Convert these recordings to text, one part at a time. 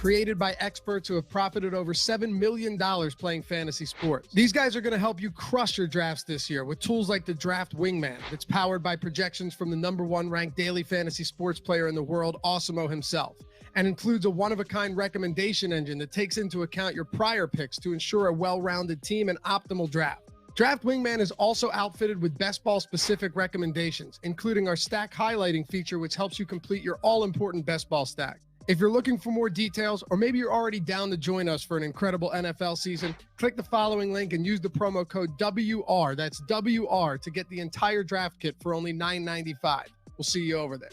created by experts who have profited over $7 million playing fantasy sports. These guys are going to help you crush your drafts this year with tools like the Draft Wingman. That's powered by projections from the #1 ranked daily fantasy sports player in the world, Awesemo himself, and includes a one-of-a-kind recommendation engine that takes into account your prior picks to ensure a well-rounded team and optimal draft. Draft Wingman is also outfitted with best ball specific recommendations, including our stack highlighting feature, which helps you complete your all-important best ball stack. If you're looking for more details, or maybe you're already down to join us for an incredible NFL season, click the following link and use the promo code WR, that's WR, to get the entire draft kit for only $9.95. We'll see you over there.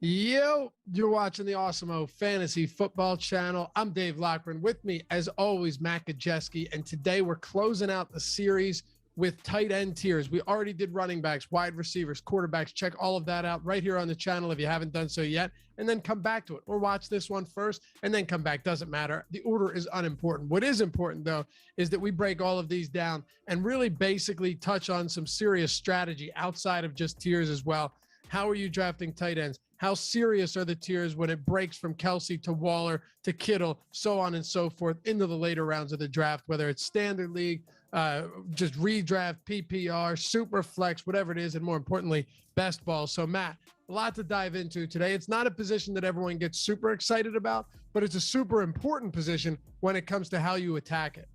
Yo, you're watching the Awesemo Fantasy Football Channel. I'm Dave Lochran. With me, as always, Matt Gajeski. And today we're closing out the series with tight end tiers. We already did running backs, wide receivers, quarterbacks. Check all of that out right here on the channel if you haven't done so yet. And then come back to it. Or watch this one first and then come back. Doesn't matter. The order is unimportant. What is important, though, is that we break all of these down and really basically touch on some serious strategy outside of just tiers as well. How are you drafting tight ends? How serious are the tiers when it breaks from Kelsey to Waller to Kittle, so on and so forth, into the later rounds of the draft, whether it's standard league, just redraft, PPR, super flex, whatever it is, and more importantly, best ball. So Matt, a lot to dive into today. It's not a position that everyone gets super excited about, but it's a super important position when it comes to how you attack it.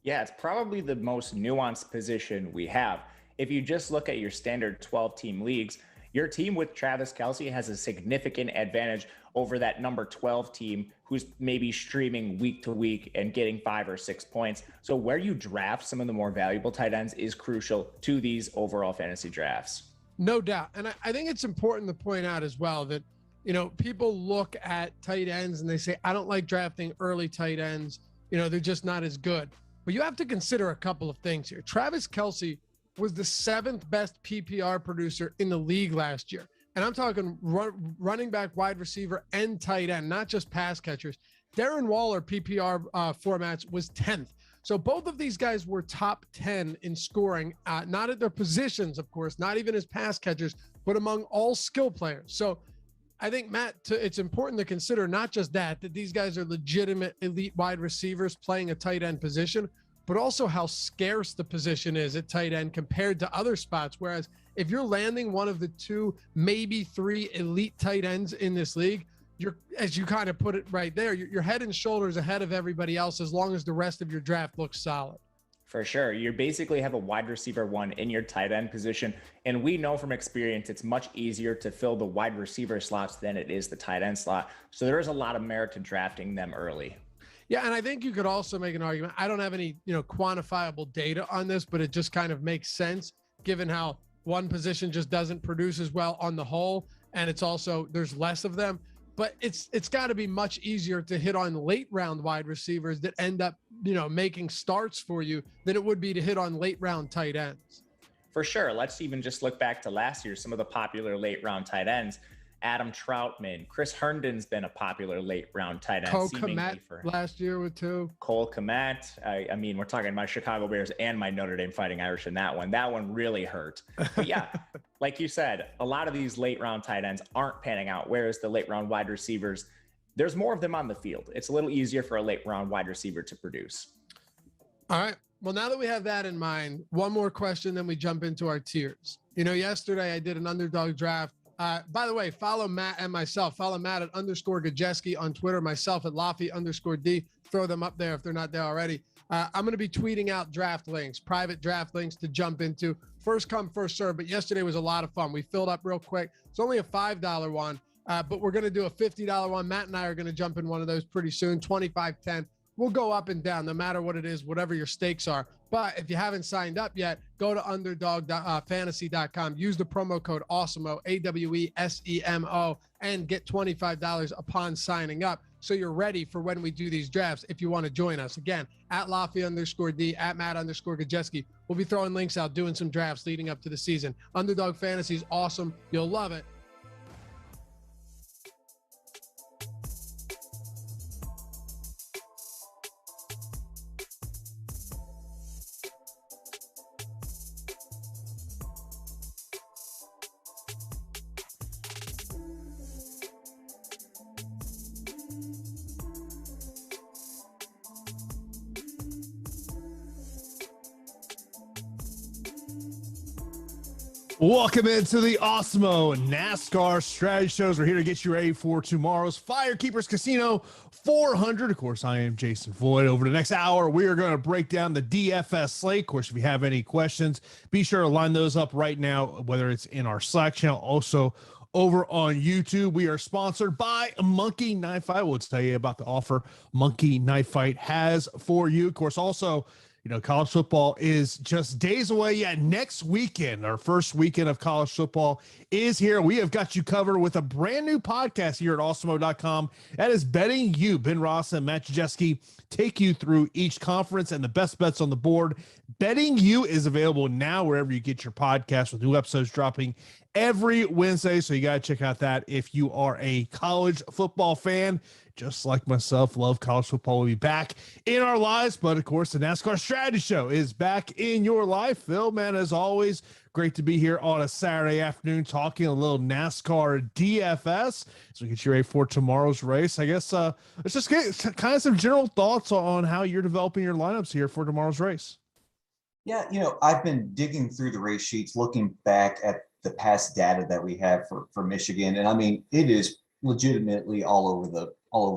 Yeah, it's probably the most nuanced position we have. If you just look at your standard 12-team leagues, your team with Travis Kelce has a significant advantage over that number 12 team who's maybe streaming week to week and getting 5 or 6 points. So where you draft some of the more valuable tight ends is crucial to these overall fantasy drafts. No doubt. And I think it's important to point out as well that, you know, people look at tight ends and they say, I don't like drafting early tight ends. You know, they're just not as good. But you have to consider a couple of things here. Travis Kelce was the 7th best PPR producer in the league last year. And I'm talking running back, wide receiver, and tight end, not just pass catchers. Darren Waller PPR formats was 10th. So both of these guys were top 10 in scoring, not at their positions, of course, not even as pass catchers, but among all skill players. So I think, Matt, it's important to consider not just that these guys are legitimate elite wide receivers playing a tight end position, but also how scarce the position is at tight end compared to other spots. Whereas if you're landing one of the 2, maybe 3 elite tight ends in this league, you're, as you kind of put it right there, you're head and shoulders ahead of everybody else as long as the rest of your draft looks solid. For sure. You basically have a wide receiver 1 in your tight end position. And we know from experience, it's much easier to fill the wide receiver slots than it is the tight end slot. So there is a lot of merit to drafting them early. Yeah, and I think you could also make an argument. I don't have any, quantifiable data on this, but it just kind of makes sense given how one position just doesn't produce as well on the whole, and it's also there's less of them. But it's got to be much easier to hit on late round wide receivers that end up, making starts for you than it would be to hit on late round tight ends. For sure. Let's even just look back to last year, some of the popular late round tight ends. Adam Troutman, Chris Herndon's been a popular late round tight end. Cole Kmet last year with 2. Cole Kmet. I mean, we're talking my Chicago Bears and my Notre Dame Fighting Irish in that one. That one really hurt. But yeah, like you said, a lot of these late round tight ends aren't panning out, whereas the late round wide receivers, there's more of them on the field. It's a little easier for a late round wide receiver to produce. All right. Well, now that we have that in mind, one more question, then we jump into our tiers. Yesterday I did an underdog draft. By the way, follow Matt and myself. Follow Matt at _Gajeski on Twitter, myself at Laffy_D. Throw them up there if they're not there already. I'm going to be tweeting out draft links, private draft links to jump into. First come, first serve. But yesterday was a lot of fun. We filled up real quick. It's only a $5 one, but we're going to do a $50 one. Matt and I are going to jump in one of those pretty soon, 25, 10. We'll go up and down no matter what it is, whatever your stakes are. But if you haven't signed up yet, go to underdogfantasy.com. Use the promo code Awesemo, AWESEMO, and get $25 upon signing up. So you're ready for when we do these drafts if you want to join us. Again, at Laffy_D, at Matt_Gajeski. We'll be throwing links out, doing some drafts leading up to the season. Underdog Fantasy is awesome. You'll love it. Welcome into the Awesemo NASCAR Strategy Shows. We're here to get you ready for tomorrow's FireKeepers Casino 400. Of course, I am Jason Floyd. Over the next hour, we are going to break down the DFS slate. Of course, if you have any questions, be sure to line those up right now, whether it's in our Slack channel, also over on YouTube. We are sponsored by Monkey Knife Fight. We'll tell you about the offer Monkey Knife Fight has for you. Of course, also, college football is just days away. Yeah, next weekend, our first weekend of college football is here. We have got you covered with a brand new podcast here at Awesemo.com. That is Betting You. Ben Ross and Matt Jajeski take you through each conference and the best bets on the board. Betting You is available now wherever you get your podcast, with new episodes dropping every Wednesday. So you got to check out that if you are a college football fan. Just like myself, love college football. Will be back in our lives, but of course, the NASCAR Strategy Show is back in your life. Phill, man, as always, great to be here on a Saturday afternoon talking a little NASCAR DFS. So we get you ready for tomorrow's race. I guess let's just get kind of some general thoughts on how you're developing your lineups here for tomorrow's race. Yeah, I've been digging through the race sheets, looking back at the past data that we have for Michigan, and I mean, it is legitimately all over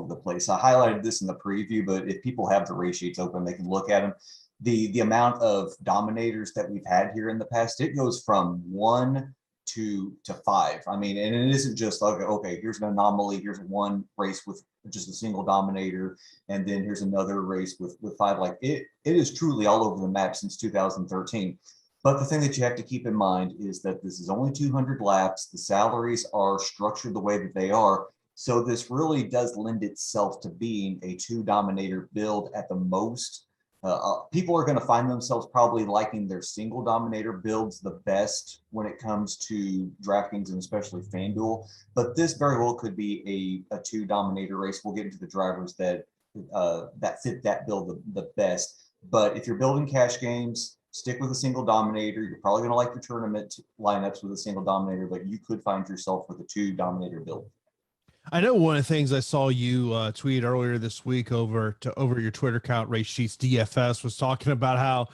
the place. I highlighted this in the preview, but if people have the race sheets open, they can look at them. The amount of dominators that we've had here in the past, it goes from 1 to 5. I mean, and it isn't just like, okay, here's an anomaly, here's one race with just a single dominator, and then here's another race with 5. Like it is truly all over the map since 2013. But the thing that you have to keep in mind is that this is only 200 laps. The salaries are structured the way that they are. So this really does lend itself to being a 2-dominator build at the most. People are going to find themselves probably liking their single dominator builds the best when it comes to DraftKings and especially FanDuel. But this very well could be a 2-dominator race. We'll get into the drivers that fit that build the best. But if you're building cash games, stick with a single dominator. You're probably going to like your tournament lineups with a single dominator, but you could find yourself with a 2-dominator build. I know one of the things I saw you tweet earlier this week over your Twitter account, Race Sheets DFS, was talking about how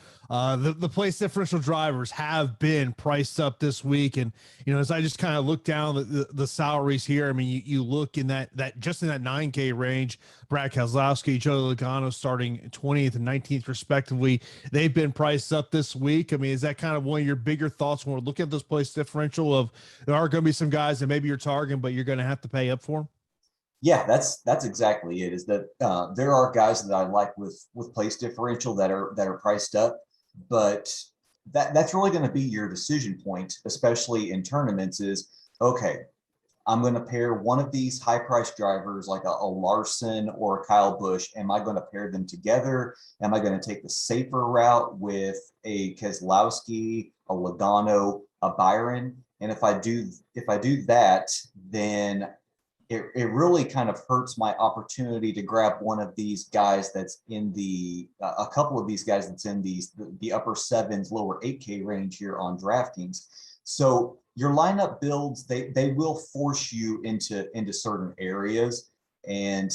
the place differential drivers have been priced up this week. And, as I just kind of look down the salaries here, I mean, you look in that just in that 9K range, Brad Keselowski, Joey Logano starting 20th and 19th respectively. They've been priced up this week. I mean, is that kind of one of your bigger thoughts when we're looking at this place differential of there are going to be some guys that maybe you're targeting, but you're going to have to pay up for them? Yeah, that's exactly it. Is that there are guys that I like with place differential that are priced up, but that's really going to be your decision point, especially in tournaments. Is okay, I'm going to pair one of these high price drivers like a Larson or a Kyle Busch. Am I going to pair them together? Am I going to take the safer route with a Keselowski, a Logano, a Byron? And if I do that, then it really kind of hurts my opportunity to grab one of these guys that's in a couple of these guys that's in the upper 7s, lower 8K range here on DraftKings. So your lineup builds, they will force you into certain areas. And,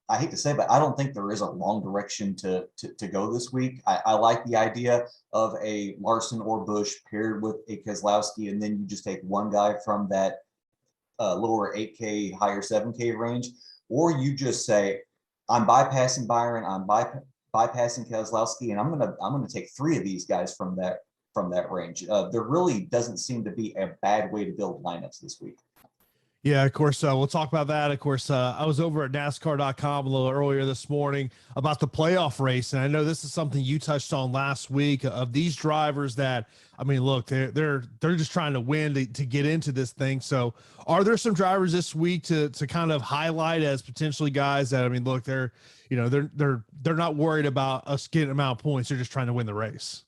I hate to say, but I don't think there is a long direction to go this week. I like the idea of a Larson or Busch paired with a Keselowski, and then you just take one guy from that lower 8K, higher 7K range, or you just say, I'm bypassing Byron, I'm bypassing Keselowski, and I'm gonna take 3 of these guys from that range. There really doesn't seem to be a bad way to build lineups this week. Yeah, of course. We'll talk about that. Of course, I was over at NASCAR.com a little earlier this morning about the playoff race. And I know this is something you touched on last week of these drivers that, I mean, look, they're just trying to win to get into this thing. So are there some drivers this week to kind of highlight as potentially guys that, I mean, look, they're not worried about us getting amount of points. They're just trying to win the race.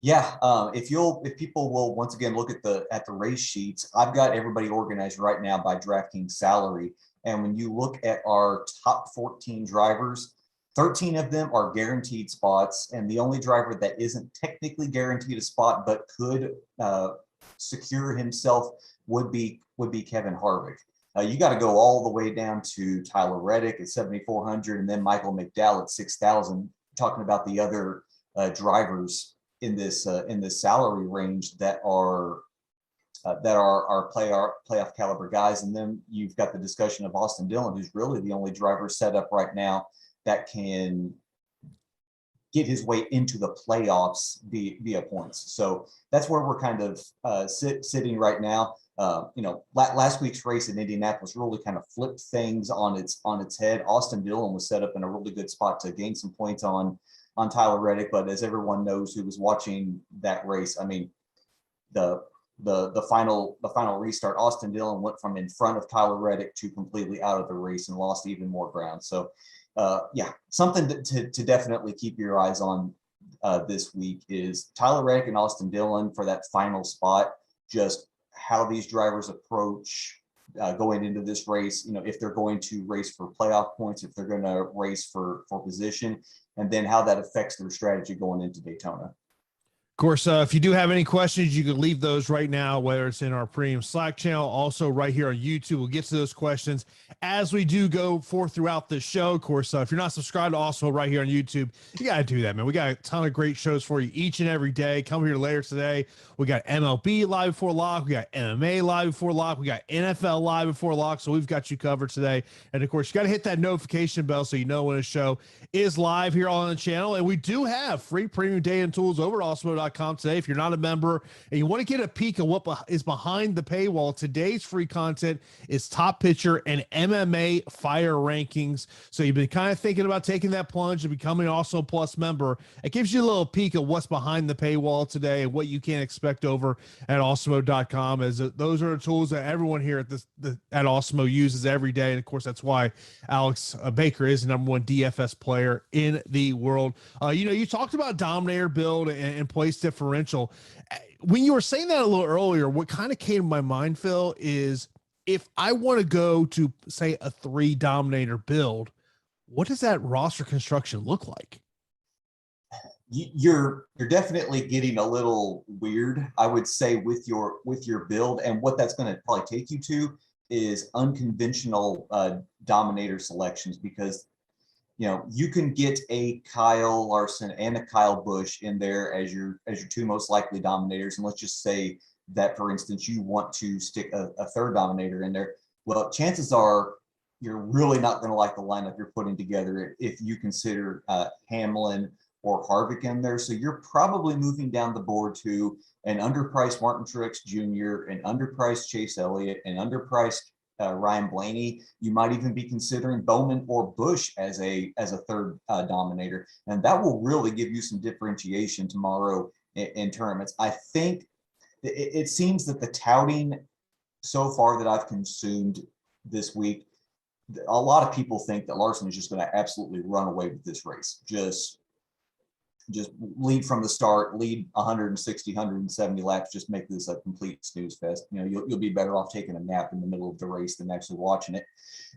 Yeah, if people will once again look at the race sheets, I've got everybody organized right now by DraftKings salary. And when you look at our top 14 drivers, 13 of them are guaranteed spots, and the only driver that isn't technically guaranteed a spot but could secure himself would be Kevin Harvick. You got to go all the way down to Tyler Reddick at 7,400, and then Michael McDowell at 6,000. Talking about the other drivers in this salary range that are playoff caliber guys. And then you've got the discussion of Austin Dillon, who's really the only driver set up right now that can get his way into the playoffs via points. So that's where we're kind of sitting right now. Last week's race in Indianapolis really kind of flipped things on its head. Austin Dillon was set up in a really good spot to gain some points on Tyler Reddick, but as everyone knows who was watching that race, I mean, the final restart, Austin Dillon went from in front of Tyler Reddick to completely out of the race and lost even more ground. So something to definitely keep your eyes on this week is Tyler Reddick and Austin Dillon for that final spot. Just how these drivers approach going into this race, if they're going to race for playoff points, if they're going to race for position, and then how that affects their strategy going into Daytona. Of course, if you do have any questions, you can leave those right now, whether it's in our premium Slack channel, also right here on YouTube. We'll get to those questions as we do go forth throughout the show. Of course, if you're not subscribed to Awesemo right here on YouTube, you got to do that, man. We got a ton of great shows for you each and every day. Come here later today. We got MLB live before lock. We got MMA live before lock. We got NFL live before lock. So we've got you covered today. And of course, you got to hit that notification bell so you know when a show is live here on the channel. And we do have free premium data and tools over at Awesemo.com today. If you're not a member and you want to get a peek of what is behind the paywall, today's free content is top pitcher and MMA fire rankings. So you've been kind of thinking about taking that plunge and becoming an Awesemo Plus member. It gives you a little peek of what's behind the paywall today and what you can expect over at Awesemo.com, as those are the tools that everyone here at Awesemo uses every day. And of course, that's why Alex Baker is the #1 DFS player in the world. You talked about dominator build and place differential. When you were saying that a little earlier, what kind of came to my mind, Phill, is if I want to go to, say, a 3 dominator build, what does that roster construction look like? You're definitely getting a little weird, I would say, with your build, and what that's going to probably take you to is unconventional dominator selections, because you can get a Kyle Larson and a Kyle Busch in there as your 2 most likely dominators. And let's just say that, for instance, you want to stick a 3rd dominator in there. Well, chances are you're really not going to like the lineup you're putting together if you consider Hamlin or Harvick in there. So you're probably moving down the board to an underpriced Martin Truex Jr., an underpriced Chase Elliott, an underpriced Ryan Blaney. You might even be considering Bowman or Busch as a 3rd dominator, and that will really give you some differentiation tomorrow in tournaments. I think it seems that the touting so far that I've consumed this week, a lot of people think that Larson is just going to absolutely run away with this race. Just lead from the start, lead 160, 170 laps, just make this a complete snooze fest. You'll be better off taking a nap in the middle of the race than actually watching it.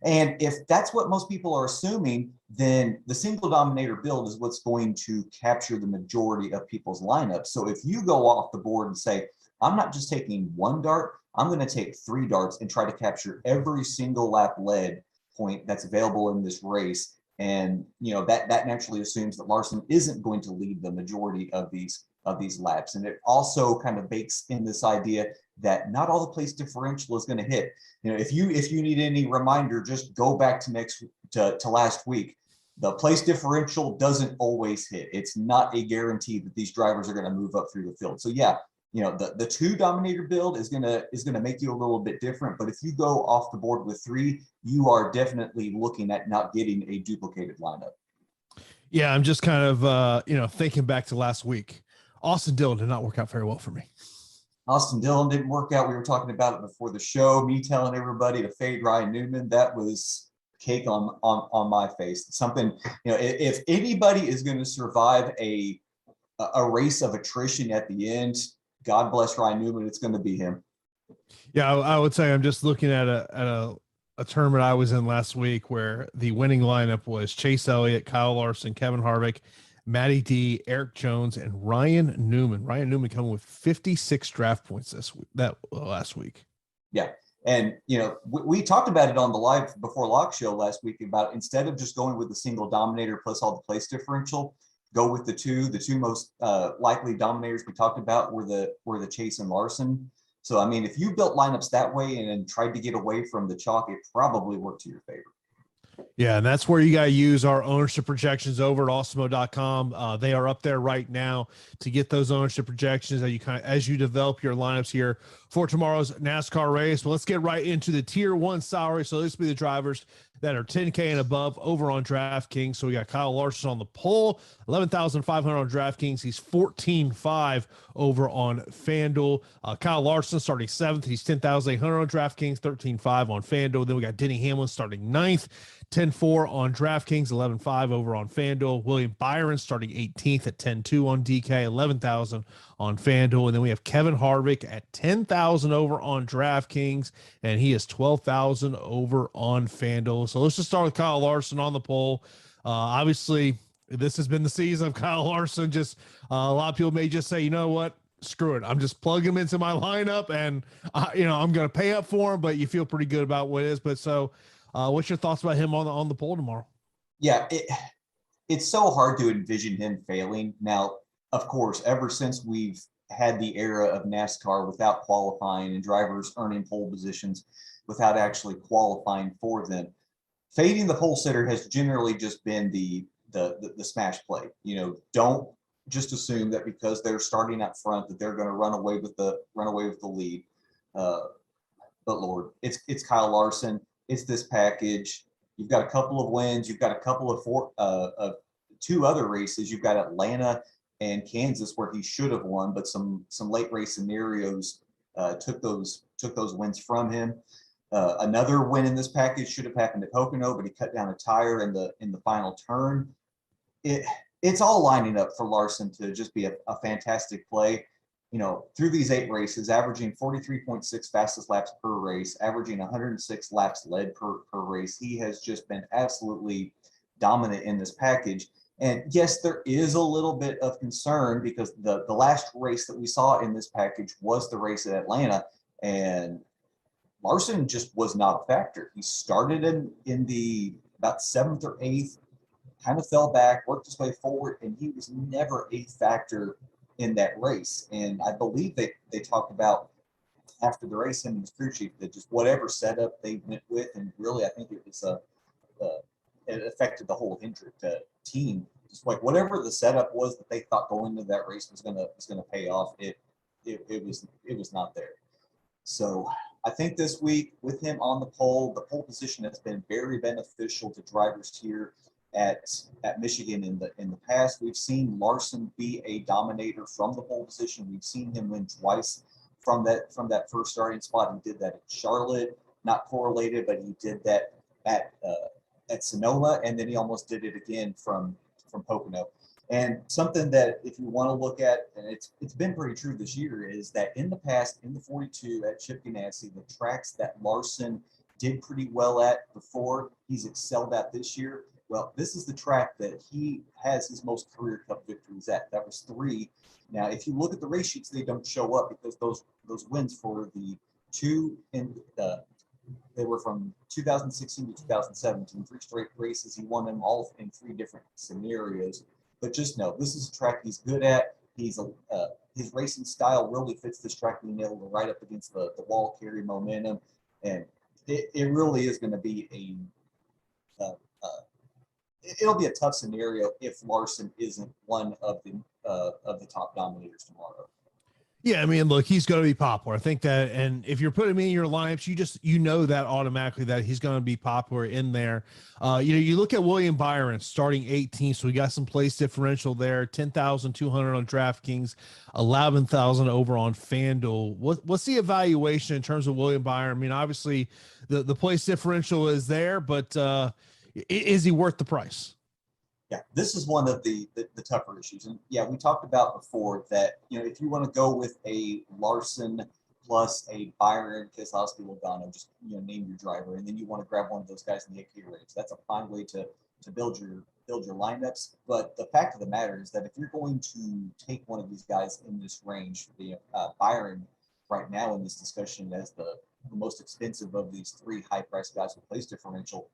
And if that's what most people are assuming, then the single dominator build is what's going to capture the majority of people's lineups. So if you go off the board and say, I'm not just taking 1 dart, I'm going to take 3 darts and try to capture every single lap led point that's available in this race. And that naturally assumes that Larson isn't going to lead the majority of these laps, and it also kind of bakes in this idea that not all the place differential is going to hit. If you need any reminder, just go back to last week. The place differential doesn't always hit. It's not a guarantee that these drivers are going to move up through the field. So yeah, the 2 dominator build is gonna make you a little bit different. But if you go off the board with 3, you are definitely looking at not getting a duplicated lineup. Yeah, I'm just kind of thinking back to last week. Austin Dillon did not work out very well for me. Austin Dillon didn't work out. We were talking about it before the show. Me telling everybody to fade Ryan Newman, that was cake on my face. Something, if anybody is going to survive a race of attrition at the end, God bless Ryan Newman, it's going to be him. Yeah, I would say I'm just looking at a tournament I was in last week where the winning lineup was Chase Elliott, Kyle Larson, Kevin Harvick, Matty D, Eric Jones, and Ryan Newman. Ryan Newman coming with 56 draft points last week. Yeah. And, we talked about it on the live before lock show last week about, instead of just going with the single dominator plus all the place differential, go with the two most likely dominators we talked about were the Chase and Larson. So I mean, if you built lineups that way and then tried to get away from the chalk, it probably worked to your favor. Yeah, and that's where you got to use our ownership projections over at awesemo.com. They are up there right now to get those ownership projections that as you develop your lineups here for tomorrow's NASCAR race. Well, let's get right into the tier 1 salary. So this will be the drivers that are 10K and above over on DraftKings. So we got Kyle Larson on the pole, 11,500 on DraftKings. He's 14.5 over on FanDuel. Kyle Larson starting 7th. He's 10,800 on DraftKings, 13.5 on FanDuel. Then we got Denny Hamlin starting 9th, 10.4 on DraftKings, 11.5 over on FanDuel. William Byron starting 18th at 10.2 on DK, 11,000 on FanDuel. And then we have Kevin Harvick at 10,000 over on DraftKings, and he is 12,000 over on FanDuel. So let's just start with Kyle Larson on the pole. Obviously, this has been the season of Kyle Larson. Just a lot of people may just say, you know what? Screw it. I'm just plugging him into my lineup, and I'm going to pay up for him, but you feel pretty good about what it is. But so what's your thoughts about him on the pole tomorrow? Yeah, it's so hard to envision him failing. Now, of course, ever since we've had the era of NASCAR without qualifying and drivers earning pole positions without actually qualifying for them, fading the pole sitter has generally just been the smash play. Don't just assume that because they're starting up front that they're going to run away with the lead. But Lord, it's Kyle Larson. It's this package. You've got a couple of wins. You've got a couple of two other races. You've got Atlanta and Kansas where he should have won, but some late race scenarios took those wins from him. Another win in this package should have happened at Pocono, but he cut down a tire in the final turn. It's all lining up for Larson to just be a fantastic play. Through these 8 races, averaging 43.6 fastest laps per race, averaging 106 laps led per race. He has just been absolutely dominant in this package. And yes, there is a little bit of concern because the last race that we saw in this package was the race at Atlanta, and Larson just was not a factor. He started in the about 7th or 8th, kind of fell back, worked his way forward, and he was never a factor in that race. And I believe they talked about after the race, him and his crew chief, that just whatever setup they went with, and really I think it was it affected the whole Hendrick team. Just like whatever the setup was that they thought going into that race was gonna pay off, it was not there. So I think this week with him on the pole position has been very beneficial to drivers here at Michigan in the past. We've seen Larson be a dominator from the pole position. We've seen him win twice from that first starting spot. He did that at Charlotte, not correlated, but he did that at Sonoma, and then he almost did it again from Pocono. And something that if you want to look at, and it's been pretty true this year, is that in the past, in the 42 at Chip Ganassi, the tracks that Larson did pretty well at before, he's excelled at this year. Well, this is the track that he has his most career Cup victories at. That was 3. Now, if you look at the race sheets, they don't show up because those wins for the 2 in they were from 2016 to 2017, 3 straight races. He won them all in 3 different scenarios. But just know, this is a track he's good at. His racing style really fits this track, being able to ride up against the wall, carry momentum, and it really is going to be it'll be a tough scenario if Larson isn't one of the top dominators tomorrow. Yeah, I mean, look, he's going to be popular. I think that, and if you're putting him in your lineups, you know that automatically that he's going to be popular in there. You look at William Byron starting 18th, so we got some place differential there, 10,200 on DraftKings, 11,000 over on FanDuel. What's the evaluation in terms of William Byron? I mean, obviously the place differential is there, but is he worth the price? Yeah, this is one of the tougher issues. And yeah, we talked about before that, if you want to go with a Larson plus a Byron, Keselowski, Logano, just, name your driver. And then you want to grab one of those guys in the 8K range. That's a fine way to build your lineups. But the fact of the matter is that if you're going to take one of these guys in this range, Byron right now in this discussion as the most expensive of these 3 high-priced guys with place differential,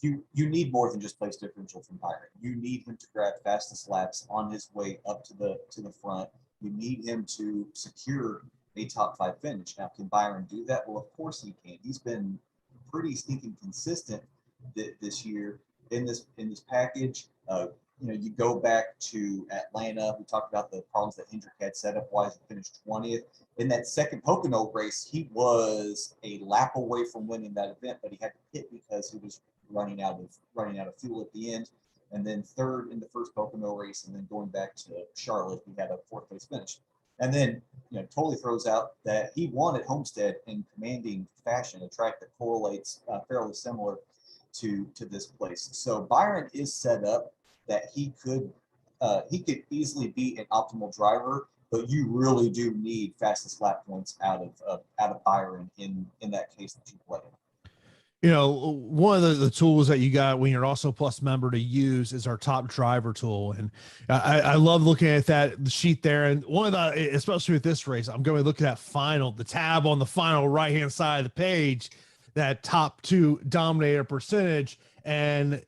you need more than just place differential from Byron. You need him to grab fastest laps on his way up to the front. You need him to secure a top 5 finish. Now, can Byron do that? Well, of course he can. He's been pretty stinking consistent this year in this package. You go back to Atlanta. We talked about the problems that Hendrick had set up wise. He finished 20th. In that second Pocono race, he was a lap away from winning that event, but he had to pit because he was running out of fuel at the end. And then third in the first Pocono race, and then going back to Charlotte, he had a 4th place finish. And then, totally throws out that he won at Homestead in commanding fashion, a track that correlates fairly similar to this place. So Byron is set up that he could easily be an optimal driver, but you really do need fastest lap points out of Byron in that case that you play. One of the tools that you got when you're also Plus member to use is our top driver tool. And I love looking at the sheet there. And one of the, especially with this race, I'm going to look at the tab on the final right-hand side of the page, that top 2 dominator percentage. And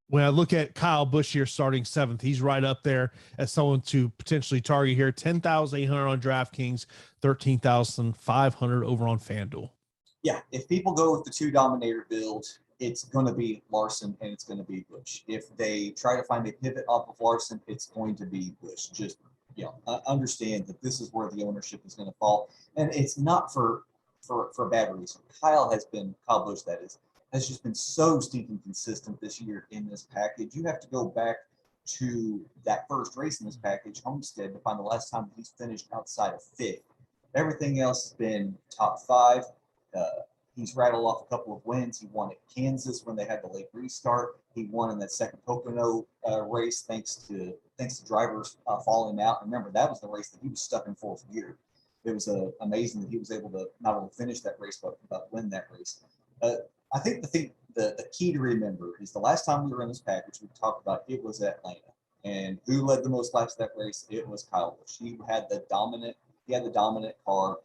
when I look at Kyle Busch here starting 7th, he's right up there as someone to potentially target here. 10,800 on DraftKings, 13,500 over on FanDuel. Yeah, if people go with the 2 dominator build, it's going to be Larson and it's going to be Busch. If they try to find a pivot off of Larson, it's going to be Busch. Just understand that this is where the ownership is going to fall, and it's not for bad reason. Kyle Busch, that is, has just been so stinking consistent this year in this package. You have to go back to that first race in this package, Homestead, to find the last time he's finished outside of 5th. Everything else has been top 5. He's rattled off a couple of wins. He won at Kansas when they had the late restart. He won in that second Pocono race thanks to drivers falling out. Remember, that was the race that he was stuck in 4th gear. It was amazing that he was able to not only finish that race but win that race. I think the key to remember is the last time we were in this package, we talked about it was Atlanta, and who led the most laps that race? It was Kyle Busch. He had the dominant car.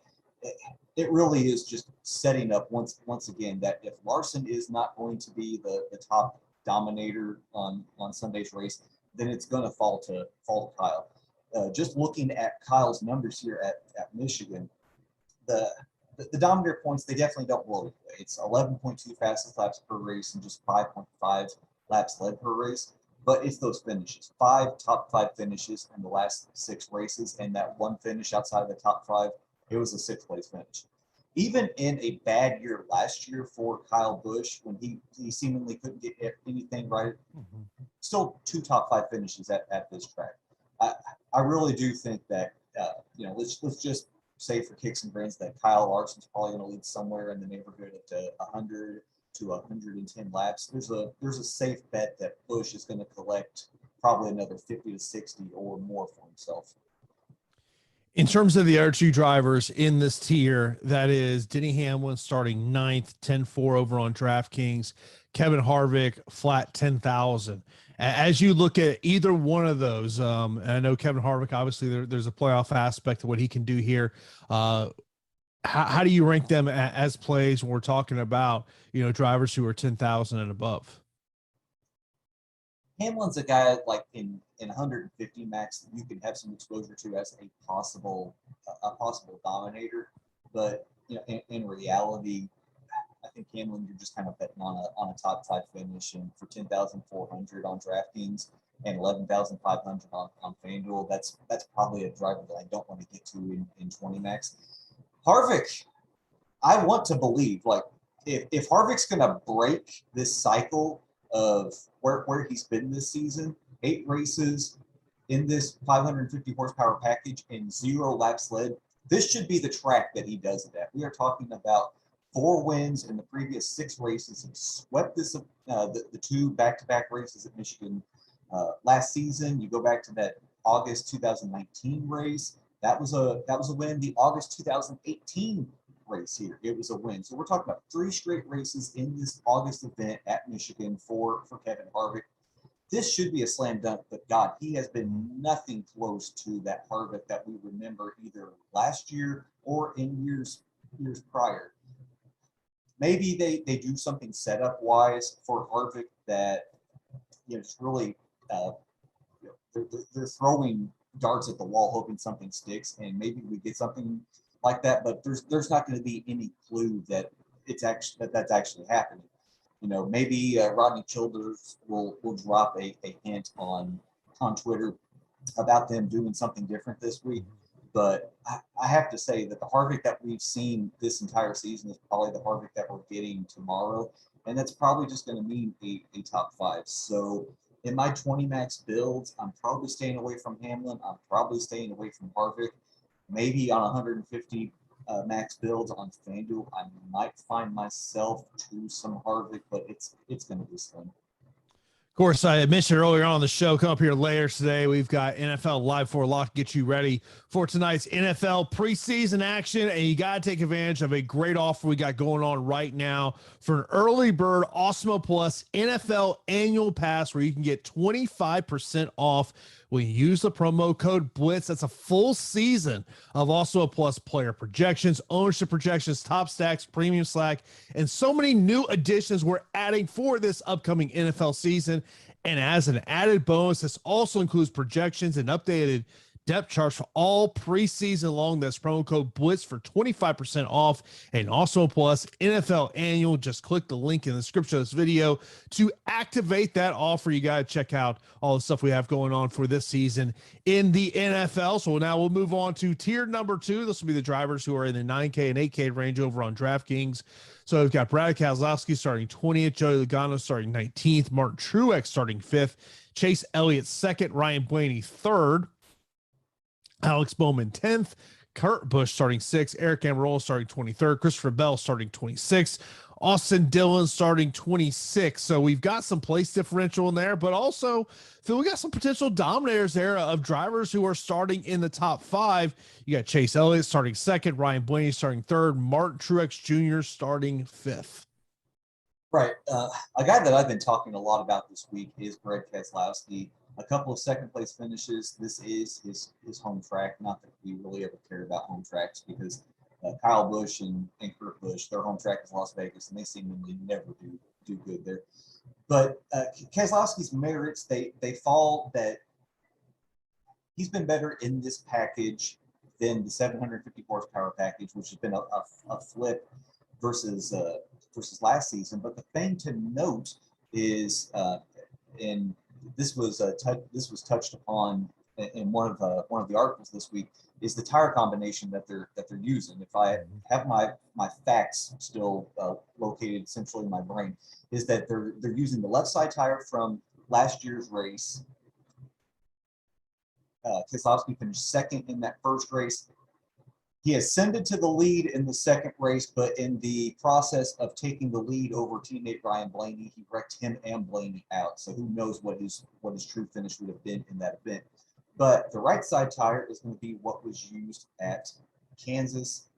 It really is just setting up once again that if Larson is not going to be the top dominator on Sunday's race, then it's going to fall to Kyle. Just looking at Kyle's numbers here at Michigan, the dominator points, they definitely don't blow it away. It's 11.2 fastest laps per race and just 5.5 laps led per race. But it's those finishes. 5 top 5 finishes in the last 6 races, and that one finish outside of the top 5, it was a 6th place finish. Even in a bad year last year for Kyle Busch, when he seemingly couldn't get anything right, still 2 top 5 finishes at this track. I really do think that let's just say for kicks and grins that Kyle Larson's probably going to lead somewhere in the neighborhood of 100 to 110 laps. There's a safe bet that Busch is going to collect probably another 50 to 60 or more for himself. In terms of the other 2 drivers in this tier, that is Denny Hamlin starting 9th, 10-4 over on DraftKings. Kevin Harvick flat 10,000. As you look at either one of those, and I know Kevin Harvick, obviously there's a playoff aspect to what he can do here. How do you rank them as plays when we're talking about, drivers who are 10,000 and above? Hamlin's a guy like in 150 max that you can have some exposure to as a possible dominator, but in reality, I think Hamlin, you're just kind of betting on a top 5 finish, and for 10,400 on DraftKings and 11,500 on FanDuel, that's probably a driver that I don't want to get to in 20 max. Harvick, I want to believe if Harvick's going to break this cycle of where he's been this season, 8 races in this 550 horsepower package and 0 laps led, this should be the track that he does it at. We are talking about 4 wins in the previous 6 races. He swept the 2 back-to-back races at Michigan last season. You go back to that August 2019 race. That was a win. The August 2018 race here, it was a win. So we're talking about 3 straight races in this August event at Michigan for Kevin Harvick. This should be a slam dunk, but God, he has been nothing close to that Harvick that we remember either last year or in years prior. maybe they do something setup wise for Harvick that it's really they're throwing darts at the wall hoping something sticks, and maybe we get something like that. But there's not going to be any clue that that's actually happening. Maybe Rodney Childers will drop a hint on Twitter about them doing something different this week. But I have to say that the Harvick that we've seen this entire season is probably the Harvick that we're getting tomorrow. And that's probably just going to mean a top 5. So in my 20 max builds, I'm probably staying away from Hamlin. I'm probably staying away from Harvick. Maybe on 150 max builds on FanDuel, I might find myself to some Harvick, but it's going to be slim. Of course, I mentioned earlier on the show, come up here later today, we've got NFL Live 4 Lock to get you ready for tonight's NFL preseason action, and you got to take advantage of a great offer we got going on right now for an early bird Awesemo Plus NFL annual pass where you can get 25% off when you use the promo code BLITZ. That's a full season of Awesemo Plus player projections, ownership projections, top stacks, premium slack, and so many new additions we're adding for this upcoming NFL season. And as an added bonus, this also includes projections and updated depth charts for all preseason long. That's promo code BLITZ for 25% off and Awesemo Plus NFL annual. Just click the link in the description of this video to activate that offer. You got to check out all the stuff we have going on for this season in the NFL. So now we'll move on to tier number 2. This will be the drivers who are in the 9K and 8K range over on DraftKings. So we've got Brad Keselowski starting 20th, Joey Logano starting 19th, Martin Truex starting 5th, Chase Elliott 2nd, Ryan Blaney 3rd, Alex Bowman 10th, Kurt Busch starting 6th, Eric Almirola starting 23rd, Christopher Bell starting 26th, Austin Dillon starting 26th. So we've got some place differential in there, but also, Phil, we got some potential dominators there of drivers who are starting in the top 5. You got Chase Elliott starting 2nd, Ryan Blaney starting 3rd, Martin Truex Jr. starting 5th. Right. A guy that I've been talking a lot about this week is Brad Keselowski. A couple of second-place finishes. This is his home track. Not that we really ever care about home tracks because Kyle Busch and Kurt Busch, their home track is Las Vegas, and they seemingly never do good there. But Keselowski's merits, they fall that he's been better in this package than the 750 horsepower package, which has been a flip versus last season. But the thing to note is, and this was touched upon in one of the articles this week, is the tire combination that they're using. If I have my facts still located centrally in my brain, is that they're using the left side tire from last year's race. Keselowski finished 2nd in that first race. He ascended to the lead in the 2nd race, but in the process of taking the lead over teammate Ryan Blaney, he wrecked him and Blaney out. So who knows what his true finish would have been in that event. But the right side tire is going to be what was used at Kansas.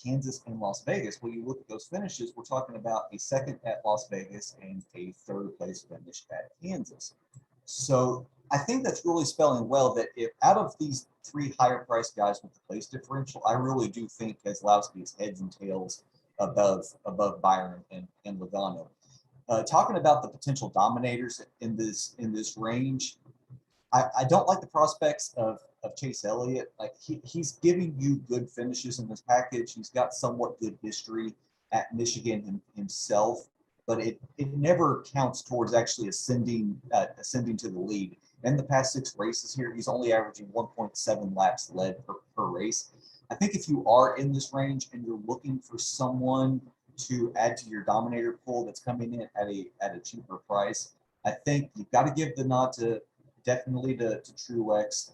Kansas and Las Vegas. When you look at those finishes, we're talking about a 2nd at Las Vegas and a 3rd place finish at Kansas. So I think that's really spelling well that if out of these 3 higher priced guys with the place differential, I really do think Keselowski is heads and tails above Byron and Logano. Talking about the potential dominators in this range, I don't like the prospects of Chase Elliott. Like he's giving you good finishes in this package. He's got somewhat good history at Michigan himself, but it never counts towards actually ascending to the lead. In the past 6 races here, he's only averaging 1.7 laps led per race. I think if you are in this range and you're looking for someone to add to your dominator pool that's coming in at a cheaper price, I think you've got to give the nod to Truex.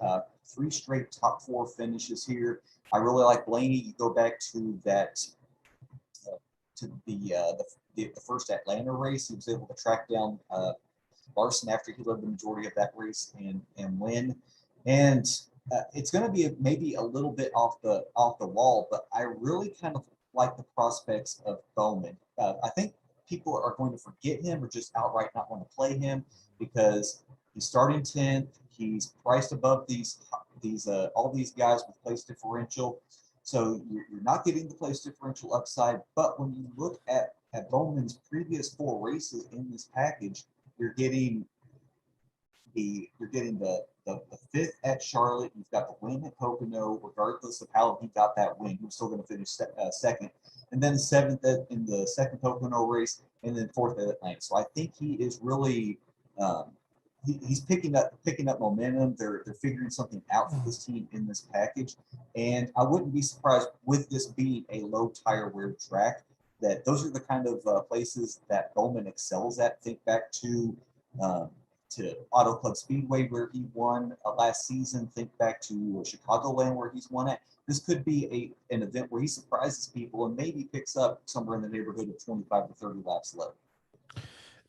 3 straight top 4 finishes here. I really like Blaney. You go back to that to the first Atlanta race. He was able to track down Larson after he led the majority of that race and win. And it's going to be maybe a little bit off the wall, but I really kind of like the prospects of Bowman. I think people are going to forget him or just outright not want to play him because he's starting 10th. He's priced above these all these guys with place differential. So you're not getting the place differential upside. But when you look at Bowman's previous 4 races in this package, you're getting the 5th at Charlotte. You've got the win at Pocono, regardless of how he got that win. He was still going to finish second, and then 7th in the second Pocono race, and then 4th at Atlanta. So I think he is really he's picking up momentum. They're figuring something out for this team in this package, and I wouldn't be surprised with this being a low tire wear track that those are the kind of places that Bowman excels at. Think back to Auto Club Speedway where he won last season. Think back to Chicagoland where he's won at. This could be an event where he surprises people and maybe picks up somewhere in the neighborhood of 25 to 30 laps left.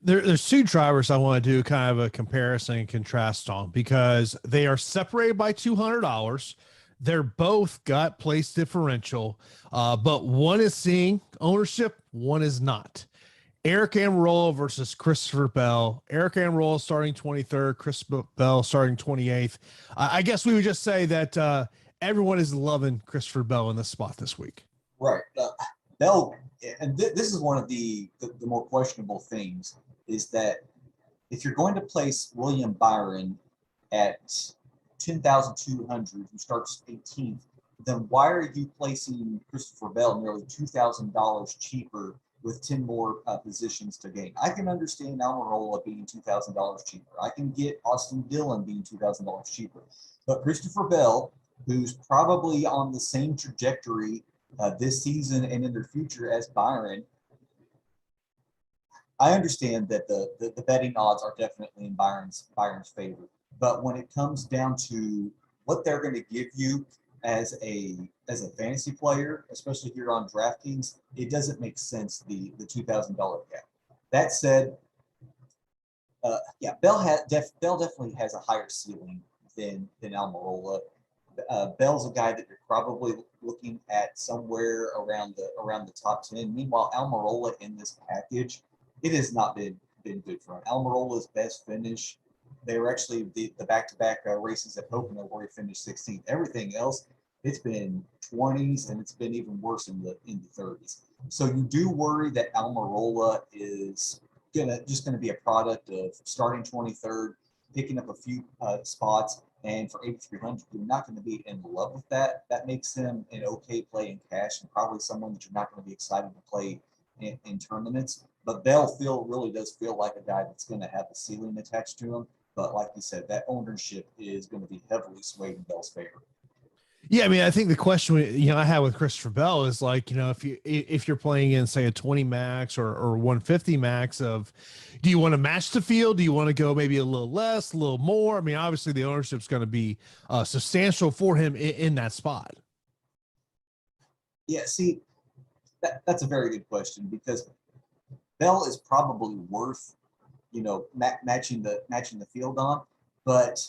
There's 2 drivers I want to do kind of a comparison and contrast on because they are separated by $200. They're both got place differential, but one is seeing ownership, one is not. Eric Amarola versus Christopher Bell. Eric Amarola starting 23rd, Christopher Bell starting 28th. I guess we would just say that everyone is loving Christopher Bell in this spot this week. Right. Bell, and this is one of the more questionable things, is that if you're going to place William Byron at 10,200, who starts 18th, then why are you placing Christopher Bell nearly $2,000 cheaper with 10 more positions to gain? I can understand Almirola being $2,000 cheaper. I can get Austin Dillon being $2,000 cheaper. But Christopher Bell, who's probably on the same trajectory this season and in the future as Byron, I understand that the betting odds are definitely in Byron's favor. But when it comes down to what they're going to give you as a fantasy player, especially here on DraftKings, it doesn't make sense, the $2,000 cap. That said, Bell definitely has a higher ceiling than Almirola. Bell's a guy that you're probably looking at somewhere around the top 10. Meanwhile, Almirola in this package, it has not been good for him. Almirola's best finish, they were actually the back-to-back races at Pocono where he finished 16th. Everything else, it's been 20s, and it's been even worse in the 30s. So you do worry that Almirola is just gonna be a product of starting 23rd, picking up a few spots, and for 8,300, you're not going to be in love with that. That makes him an okay play in cash, and probably someone that you're not going to be excited to play in tournaments. But Bell really does feel like a guy that's going to have a ceiling attached to him. But like you said, that ownership is going to be heavily swayed in Bell's favor. Yeah, I mean, I think the question I have with Christopher Bell is like, if you're playing in say a 20 max or 150 max of, do you want to match the field? Do you want to go maybe a little less, a little more? I mean, obviously the ownership's going to be substantial for him in that spot. Yeah, see, that's a very good question because Bell is probably worth, matching the field on, but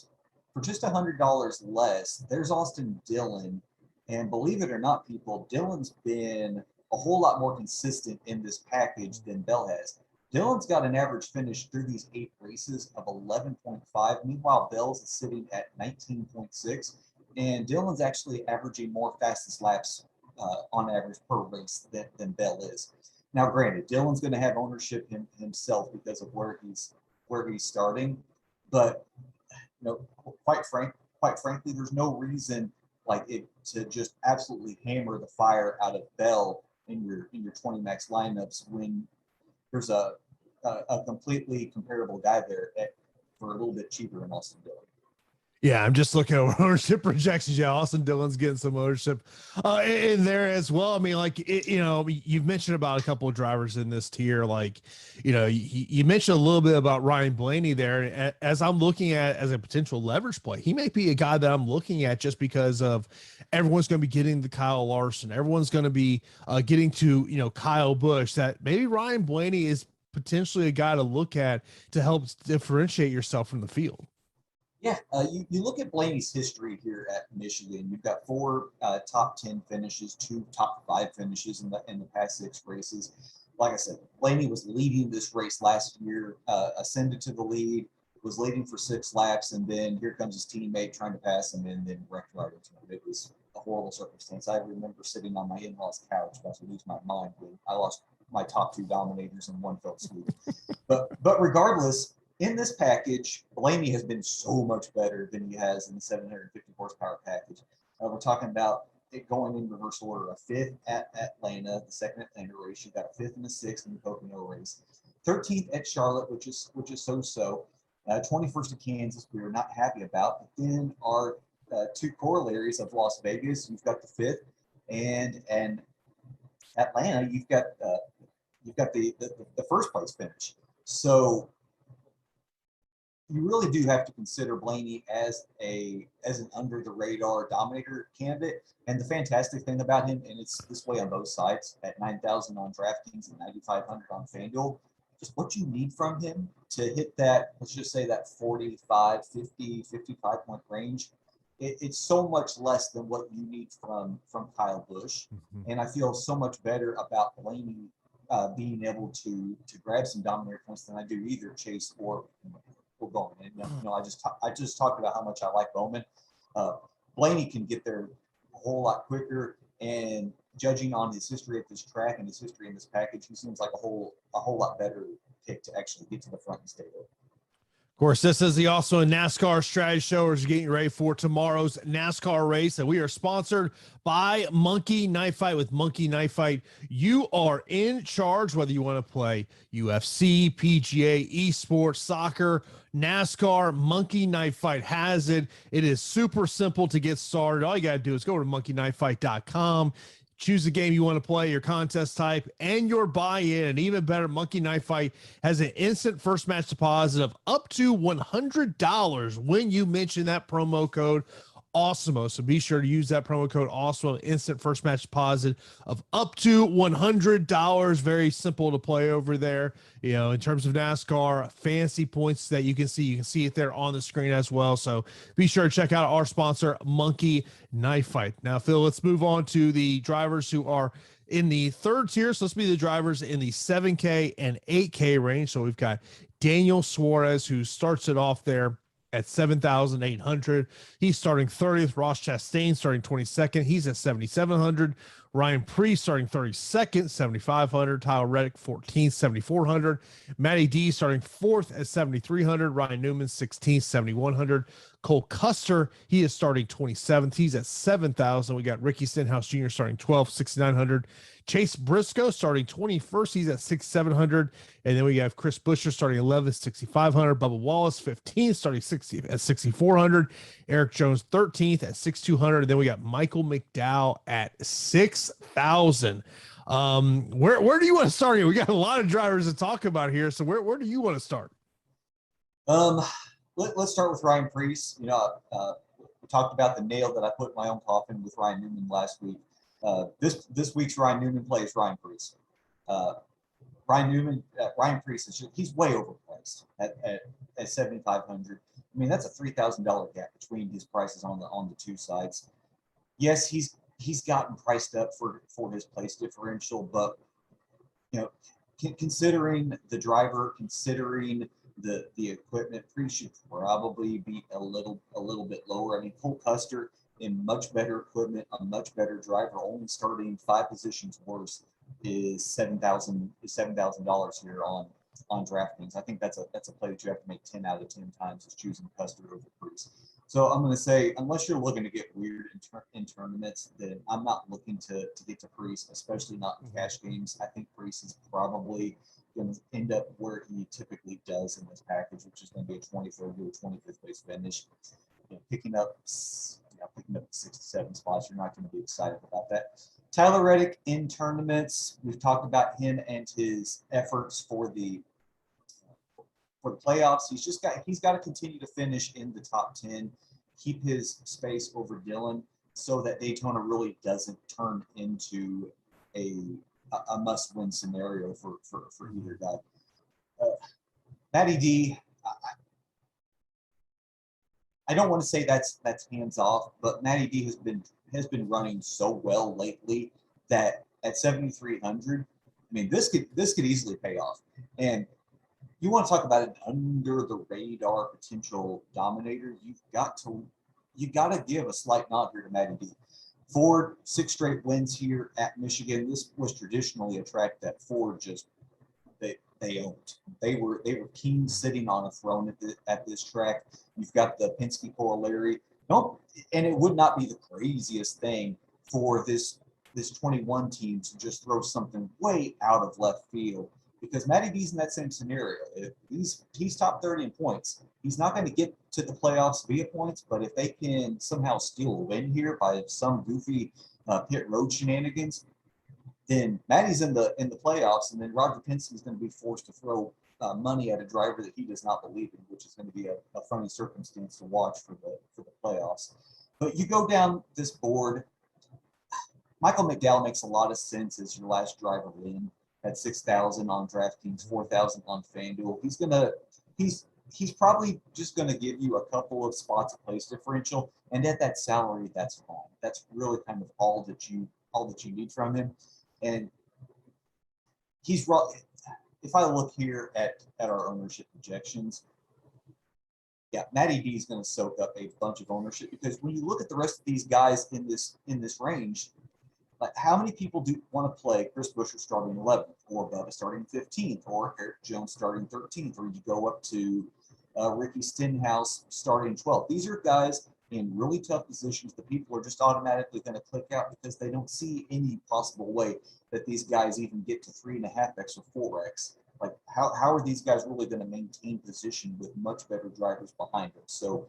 for just $100 less, there's Austin Dillon. And believe it or not, people, Dillon's been a whole lot more consistent in this package than Bell has. Dillon's got an average finish through these 8 races of 11.5. Meanwhile, Bell's is sitting at 19.6. And Dillon's actually averaging more fastest laps on average per race than Bell is. Now, granted, Dillon's going to have ownership himself because of where he's starting. But quite frankly, there's no reason to just absolutely hammer the fire out of Bell in your 20 max lineups when there's a completely comparable guy there for a little bit cheaper than Austin Dillon. Yeah, I'm just looking at ownership projections. Yeah, Austin Dillon's getting some ownership in there as well. I mean, you've mentioned about a couple of drivers in this tier. You mentioned a little bit about Ryan Blaney there. As I'm looking at as a potential leverage play, he might be a guy that I'm looking at just because of everyone's going to be getting the Kyle Larson. Everyone's going to be getting to, Kyle Busch. That maybe Ryan Blaney is potentially a guy to look at to help differentiate yourself from the field. Yeah, you look at Blaney's history here at Michigan. You've got 4 top 10 finishes, 2 top 5 finishes in the past 6 races. Like I said, Blaney was leading this race last year, ascended to the lead, was leading for 6 laps, and then here comes his teammate trying to pass him and then wrecked right into him. It was a horrible circumstance. I remember sitting on my in-laws' couch about to lose my mind when I lost my top 2 dominators in one fell swoop. But regardless, in this package, Blaney has been so much better than he has in the 750 horsepower package. We're talking about it going in reverse order: a 5th at Atlanta, the 2nd Atlanta race. You got a 5th and a 6th in the Pocono race. 13th at Charlotte, which is so-so. 21st at Kansas, we were not happy about. But then our 2 corollaries of Las Vegas, you've got the 5th, and Atlanta, you've got the first place finish. So you really do have to consider Blaney as an under the radar dominator candidate. And the fantastic thing about him, and it's this way on both sides, at 9,000 on DraftKings and 9,500 on FanDuel, just what you need from him to hit that, let's just say that 45, 50, 55 point range. It's so much less than what you need from Kyle Busch. Mm-hmm. And I feel so much better about Blaney being able to grab some dominator points than I do either Chase or Bowman. And I just talked about how much I like Bowman. Blaney can get there a whole lot quicker, and judging on his history at this track and his history in this package, he seems like a whole lot better pick to actually get to the front and stay there. Of course, this is the Awesemo NASCAR Strategy Show. We're getting ready for tomorrow's NASCAR race, and we are sponsored by Monkey Knife Fight. With Monkey Knife Fight, you are in charge whether you want to play UFC, PGA, esports, soccer, NASCAR. Monkey Knife Fight has it. It is super simple to get started. All you got to do is go to monkeyknifefight.com. Choose the game you want to play, your contest type, and your buy-in. And even better, Monkey Knife Fight has an instant first match deposit of up to $100 when you mention that promo code Awesemo. So be sure to use that promo code Awesemo. Instant first match deposit of up to $100. Very simple to play over there. You know, in terms of NASCAR, fancy points that you can see it there on the screen as well. So be sure to check out our sponsor, Monkey Knife Fight. Now, Phil, let's move on to the drivers who are in the third tier. So let's be the drivers in the 7K and 8K range. So we've got Daniel Suarez, who starts it off there at 7,800. He's starting 30th. Ross Chastain starting 22nd. He's at 7,700. Ryan Preece starting 32nd, 7,500. Tyler Reddick 14th, 7,400. Matty D starting 4th at 7,300. Ryan Newman 16th, 7,100. Cole Custer, he is starting 27th. He's at 7,000. We got Ricky Stenhouse Jr. starting 12th, 6,900. Chase Briscoe starting 21st. He's at 6,700. And then we have Chris Buescher starting 11th, 6,500. Bubba Wallace 15th, starting 60 at 6,400. Eric Jones 13th at 6,200. And then we got Michael McDowell at 6,000. Where do you want to start here? We got a lot of drivers to talk about here. So where do you want to start? Let's start with Ryan Preece. We talked about the nail that I put in my own coffin with Ryan Newman last week. This week's Ryan Newman play is Ryan Preece. Ryan Preece he's way overpriced at 7,500. I mean, that's a $3,000 gap between his prices on the two sides. Yes, he's gotten priced up for his place differential, but considering the driver, considering the equipment, Preece should probably be a little bit lower. I mean, Cole Custer in much better equipment, a much better driver, only starting 5 positions worse, is $7,000 here on DraftKings. I think that's a play that you have to make 10 out of 10 times is choosing Custer over Preece. So I'm going to say, unless you're looking to get weird in tournaments, then I'm not looking to get to Preece, especially not in cash games. I think Preece is probably going to end up where he typically does in this package, which is going to be a 23rd or 25th place finish. Picking up 6 to 7 spots, you're not going to be excited about that. Tyler Reddick in tournaments, we've talked about him and his efforts for the playoffs. He's got to continue to finish in the top 10, keep his space over Dillon, so that Daytona really doesn't turn into a must-win scenario for either guy. Matty D, I don't want to say that's hands off, but Matty D has been running so well lately that at 7,300, I mean, this could easily pay off. And you want to talk about an under the radar potential dominator, you got to give a slight nod here to Matty D. Ford, 6 straight wins here at Michigan. This was traditionally a track that Ford just they owned. They were kings sitting on a throne at this track. You've got the Penske corollary. Nope, and it would not be the craziest thing for this 21 team to just throw something way out of left field, because Matty D's in that same scenario. He's top 30 in points. He's not going to get to the playoffs via points, but if they can somehow steal a win here by some goofy pit road shenanigans, then Matty's in the playoffs, and then Roger Penske is going to be forced to throw money at a driver that he does not believe in, which is going to be a funny circumstance to watch for the playoffs. But you go down this board. Michael McDowell makes a lot of sense as your last driver in at 6,000 on DraftKings, 4,000 on FanDuel. He's probably just going to give you a couple of spots of place differential, and at that salary, that's fine. That's really kind of all that you need from him. And he's raw. If I look here at our ownership projections, yeah, Matty D is going to soak up a bunch of ownership, because when you look at the rest of these guys in this range, like how many people do want to play Chris Buescher starting 11th, or Bubba starting 15th, or Eric Jones starting 13th, or you go up to Ricky Stenhouse starting 12th. These are guys in really tough positions that people are just automatically going to click out because they don't see any possible way that these guys even get to 3.5x or 4x. Like, how are these guys really going to maintain position with much better drivers behind them? So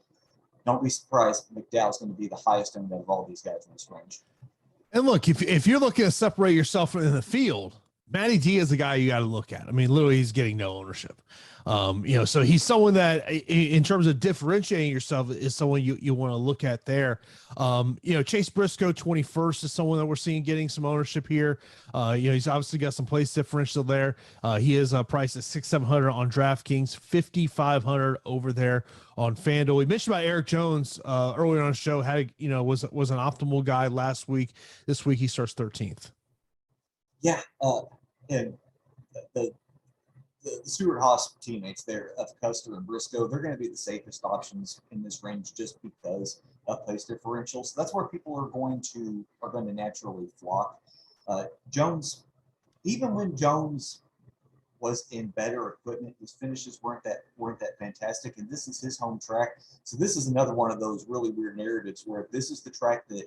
don't be surprised McDowell's going to be the highest end of all these guys in this range. And look, if you're looking to separate yourself in the field, Matty D is the guy you got to look at. I mean, literally, he's getting no ownership. So he's someone that, in terms of differentiating yourself, is someone you want to look at there. Chase Briscoe, 21st, is someone that we're seeing getting some ownership here. He's obviously got some place differential there. He is priced at 6,700 on DraftKings, 5,500 over there on FanDuel. We mentioned about Eric Jones earlier on the show. Was an optimal guy last week. This week he starts 13th. Yeah, and the Stewart Haas teammates there of Custer and Briscoe, they're going to be the safest options in this range just because of place differential. So that's where people are going to naturally flock. Jones, even when Jones was in better equipment, his finishes weren't that fantastic, and this is his home track. So this is another one of those really weird narratives where this is the track that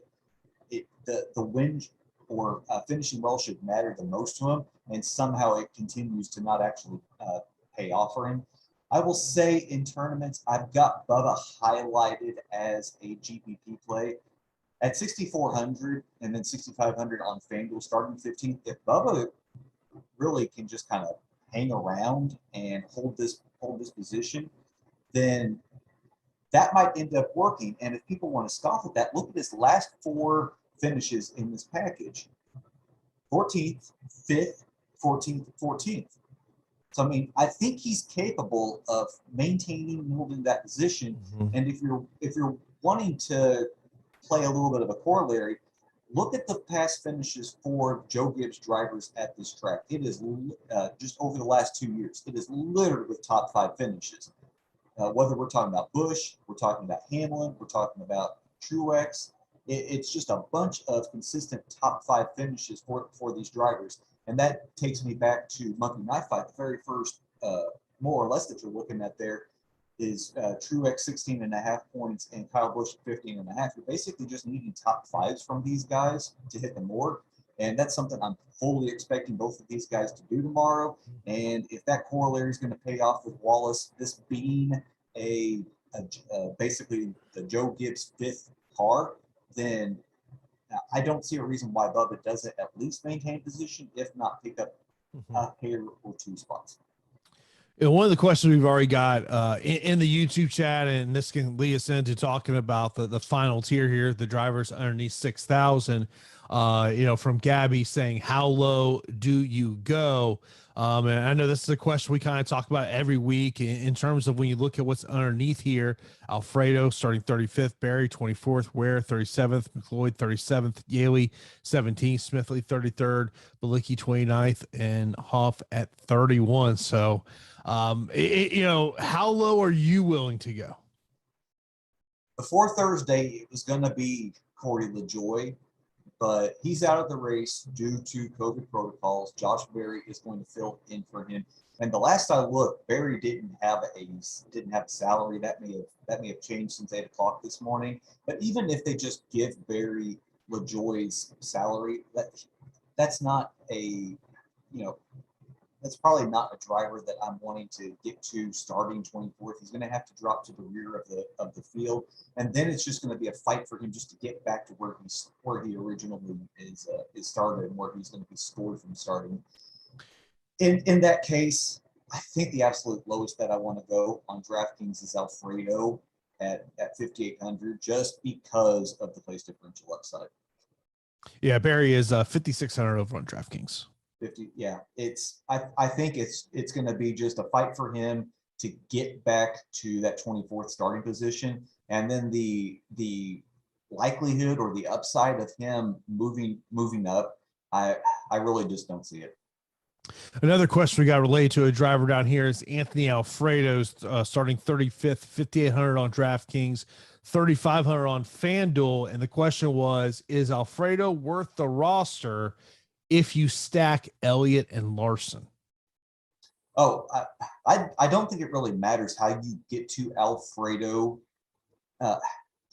the win or finishing well should matter the most to him, and somehow it continues to not actually pay off for him. I will say in tournaments, I've got Bubba highlighted as a GPP play at 6,400 and then 6,500 on FanDuel starting 15th. If Bubba really can just kind of hang around and hold this position, then that might end up working. And if people want to scoff at that, look at his last 4 finishes in this package: 14th, 5th, 14th, 14th. So, I mean, I think he's capable of maintaining and holding that position. Mm-hmm. And if you're wanting to play a little bit of a corollary, look at the past finishes for Joe Gibbs drivers at this track. It is just over the last 2 years, it is littered with top 5 finishes. Whether we're talking about Busch, we're talking about Hamlin, we're talking about Truex, it's just a bunch of consistent top 5 finishes for these drivers. And that takes me back to Monkey Knife Fight. The very first, more or less, that you're looking at there is Truex 16.5 points and Kyle Busch 15.5. You're basically just needing top 5s from these guys to hit the board. And that's something I'm fully expecting both of these guys to do tomorrow. And if that corollary is going to pay off with Wallace, this being basically the Joe Gibbs 5th car, then I don't see a reason why Bubba doesn't at least maintain position, if not pick up a pair or 2 spots. One of the questions we've already got in the YouTube chat, and this can lead us into talking about the final tier here, the drivers underneath 6,000, from Gabby saying, how low do you go? And I know this is a question we kind of talk about every week in terms of when you look at what's underneath here. Alfredo starting 35th, Barry 24th, Ware 37th, McLeod 37th, Yaley 17th, Smithley 33rd, Balicki 29th, and Hoff at 31. So, how low are you willing to go? Before Thursday, it was going to be Corey LaJoy. but he's out of the race due to COVID protocols. Josh Berry is going to fill in for him. And the last I looked, Berry didn't have a salary. That may have changed since 8 o'clock this morning. But even if they just give Berry LaJoie's salary, that's not that's probably not a driver that I'm wanting to get to starting 24th. He's going to have to drop to the rear of the field, and then it's just going to be a fight for him just to get back to where he originally is started and where he's going to be scored from starting. In that case, I think the absolute lowest that I want to go on DraftKings is Alfredo at 5,800, just because of the place differential upside. Yeah, Barry is 5,600 over on DraftKings. 50, yeah. I think it's going to be just a fight for him to get back to that 24th starting position, and then the likelihood or the upside of him moving up, I really just don't see it. Another question we got related to a driver down here is Anthony Alfredo's starting 35th, 5,800 on DraftKings, 3,500 on FanDuel. And the question was, is Alfredo worth the roster if you stack Elliott and Larson? Oh, I don't think it really matters how you get to Alfredo.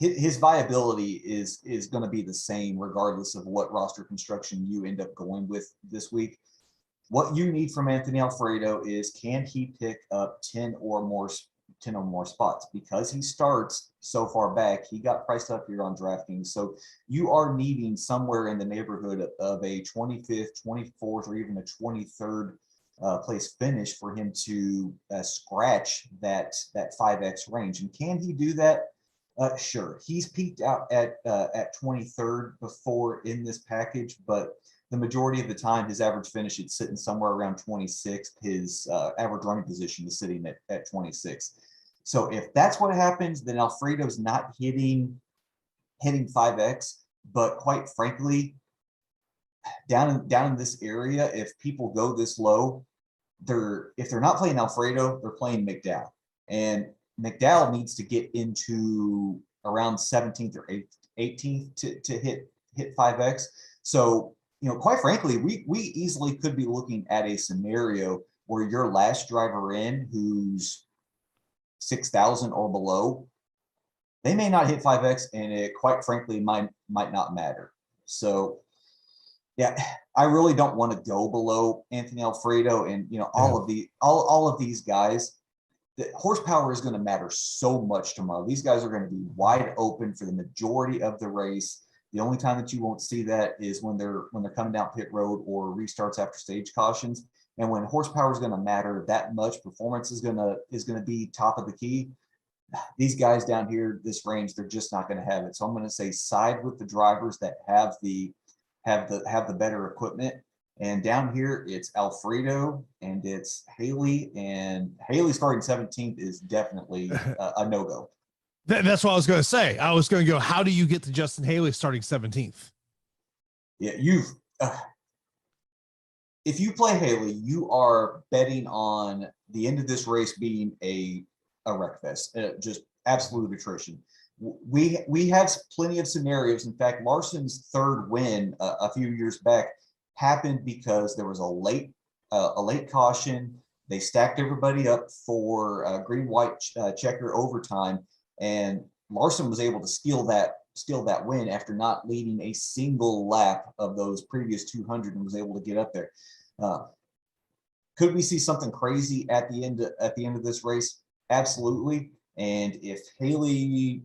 His viability is going to be the same regardless of what roster construction you end up going with this week. What you need from Anthony Alfredo is, can he pick up 10 or more spots? Because he starts so far back, he got priced up here on DraftKings. So you are needing somewhere in the neighborhood of a 25th, 24th, or even a 23rd place finish for him to scratch that 5X range. And can he do that? Sure. He's peaked out at 23rd before in this package, but the majority of the time, his average finish is sitting somewhere around 26th. His average running position is sitting at 26. So if that's what happens, then Alfredo's not hitting 5X. But quite frankly, down in this area, if people go this low, if they're not playing Alfredo, they're playing McDowell. And McDowell needs to get into around 17th or 18th to hit 5X. So, quite frankly, we easily could be looking at a scenario where your last driver in, who's 6,000 or below, they may not hit 5X, and it quite frankly might not matter. So, yeah, I really don't want to go below Anthony Alfredo, and all of these guys. The horsepower is going to matter so much tomorrow. These guys are going to be wide open for the majority of the race. The only time that you won't see that is when they're coming down pit road or restarts after stage cautions. And when horsepower is going to matter that much, performance is going to be top of the key. These guys down here, this range, they're just not going to have it. So I'm going to say side with the drivers that have the better equipment. And down here, it's Alfredo and it's Haley. And Haley starting 17th is definitely a no-go. That's what I was going to say. I was going to go, how do you get to Justin Haley starting 17th? Yeah, if you play Haley, you are betting on the end of this race being a wreck fest, just absolute attrition. We have plenty of scenarios. In fact, Larson's third win a few years back happened because there was a late caution. They stacked everybody up for green-white checker overtime, and Larson was able to steal that win after not leading a single lap of those previous 200 and was able to get up there. Could we see something crazy at the end of this race? Absolutely. And if Haley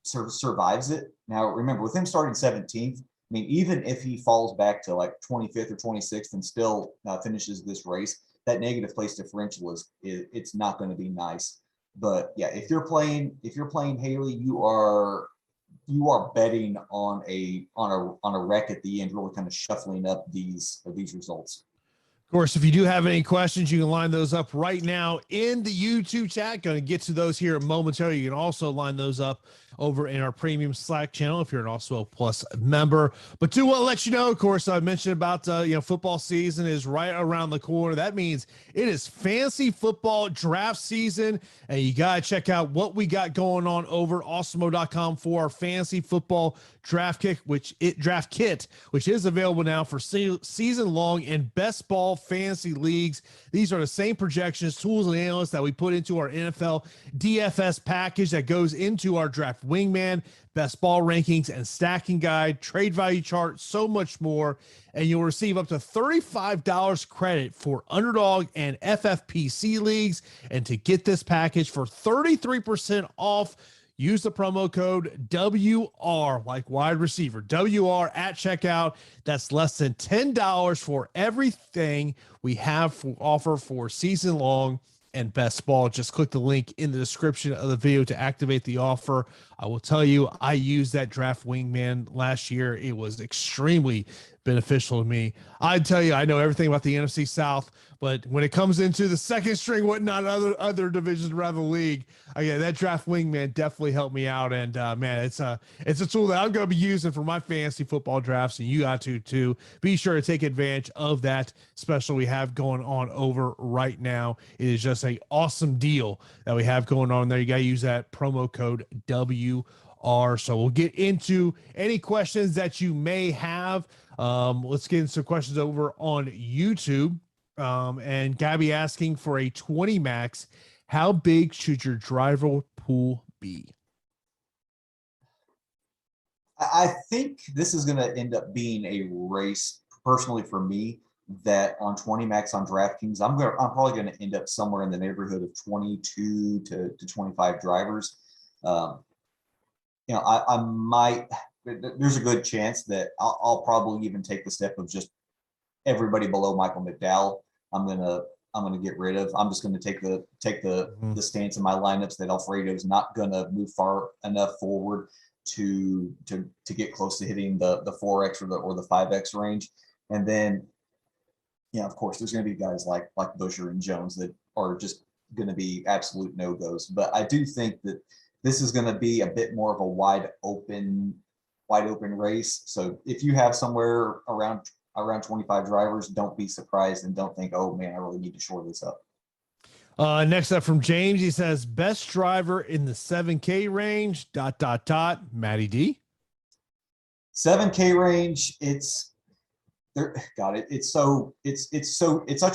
survives it, now remember, with him starting 17th, I mean, even if he falls back to like 25th or 26th and still finishes this race, that negative place differential it's not going to be nice. But yeah, if you're playing Haley, you are betting on a wreck at the end, really kind of shuffling up these results. Of course, if you do have any questions, you can line those up right now in the YouTube chat. Going to get to those here momentarily. You can also line those up over in our premium Slack channel if you're an Awesemo Plus member. But do want to let you know, of course, I mentioned about football season is right around the corner. That means it is fantasy football draft season, and you got to check out what we got going on over awesemo.com for our fantasy football draft kit, which is available now for season long and best ball fantasy leagues. These are the same projections, tools, and analysts that we put into our NFL DFS package that goes into our draft wingman, best ball rankings and stacking guide, trade value chart, so much more. And you'll receive up to $35 credit for underdog and FFPC leagues. And to get this package for 33% off, use the promo code WR, like wide receiver, WR at checkout. That's less than $10 for everything we have to offer for season long and best ball. Just click the link in the description of the video to activate the offer. I will tell you, I used that draft wingman last year. It was extremely beneficial to me. I'd tell you, I know everything about the NFC South, but when it comes into the second string, whatnot, other divisions around the league, again, that draft wingman definitely helped me out. And man, it's a tool that I'm going to be using for my fantasy football drafts, and you got to too. Be sure to take advantage of that special we have going on over right now. It is just an awesome deal that we have going on there. You got to use that promo code WR. So we'll get into any questions that you may have. Let's get into some questions over on YouTube. And Gabby asking for a 20 max. How big should your driver pool be? I think this is going to end up being a race, personally for me, that on 20 max on DraftKings, I'm probably going to end up somewhere in the neighborhood of 22 to 25 drivers. I might. There's a good chance that I'll probably even take the step of just everybody below Michael McDowell. I'm gonna get rid of. I'm just gonna take the stance in my lineups that Alfredo's not gonna move far enough forward to get close to hitting the 4x or the 5x range. And then, of course, there's gonna be guys like Busher and Jones that are just gonna be absolute no-goes. But I do think that this is gonna be a bit more of a wide open race. So if you have somewhere around 25 drivers, don't be surprised and don't think, oh man, I really need to shore this up. Next up from James, he says best driver in the 7K range, ... Matty D. 7K range. It's such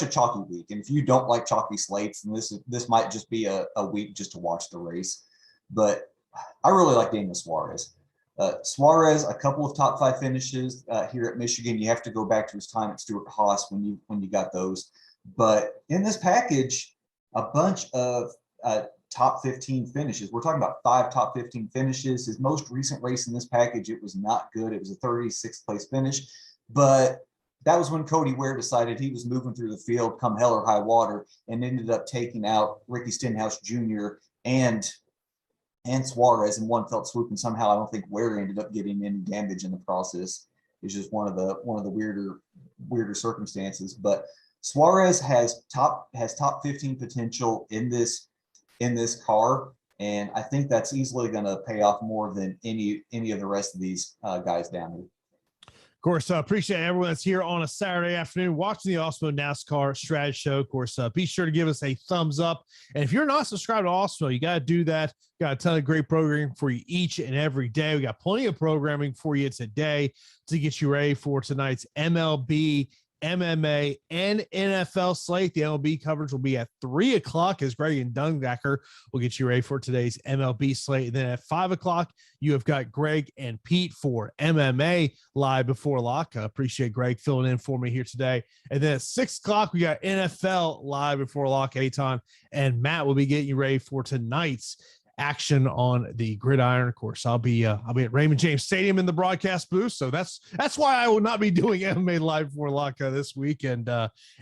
a chalky week. And if you don't like chalky slates, then this might just be a week just to watch the race. But I really like Daniel Suarez. Suarez, a couple of top 5 finishes here at Michigan. You have to go back to his time at Stewart-Haas when you got those. But in this package, a bunch of top 15 finishes. We're talking about 5 top 15 finishes. His most recent race in this package, it was not good. It was a 36th place finish. But that was when Cody Ware decided he was moving through the field come hell or high water and ended up taking out Ricky Stenhouse Jr. and Suarez in one felt swoop, and somehow I don't think Ware ended up getting any damage in the process. It's just one of the weirder circumstances. But Suarez has top 15 potential in this car, and I think that's easily going to pay off more than any of the rest of these guys down here. Of course, appreciate everyone that's here on a Saturday afternoon watching the Awesemo NASCAR Strategy Show. Of course, be sure to give us a thumbs up. And if you're not subscribed to Awesemo, you got to do that. Got a ton of great programming for you each and every day. We got plenty of programming for you today to get you ready for tonight's MLB, MMA, and NFL slate. The MLB coverage will be at 3 o'clock as Greg and Dungacker will get you ready for today's MLB slate. And then at 5 o'clock, you have got Greg and Pete for MMA live before lock. I appreciate Greg filling in for me here today. And then at 6 o'clock, we got NFL live before lock, Aton, and Matt will be getting you ready for tonight's action on the gridiron. Of course, I'll be at Raymond James Stadium in the broadcast booth, so that's why I will not be doing MMA live for lock this week. And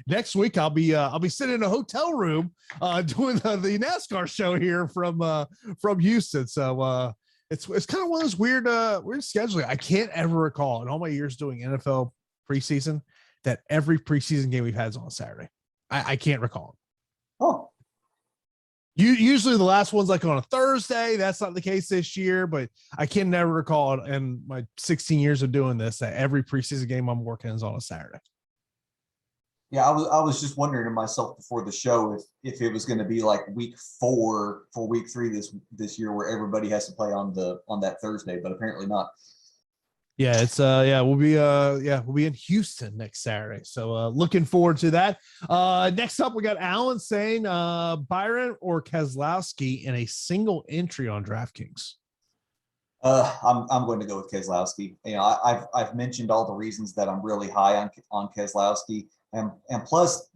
next week I'll be sitting in a hotel room doing the NASCAR show here from Houston. So it's kind of one of those weird scheduling. I can't ever recall in all my years doing NFL preseason that every preseason game we've had is on Saturday. I can't recall. Oh, Usually the last one's like on a Thursday. That's not the case this year, but I can never recall it in my 16 years of doing this that every preseason game I'm working is on a Saturday. yeah. I was just wondering to myself before the show if it was going to be like week 4 for week 3 this year, where everybody has to play on that Thursday, but apparently not. Yeah, it's we'll be in Houston next Saturday. So looking forward to that. Next up, we got Alan saying Byron or Keselowski in a single entry on DraftKings. I'm going to go with Keselowski. You know, I've mentioned all the reasons that I'm really high on Keselowski, and plus,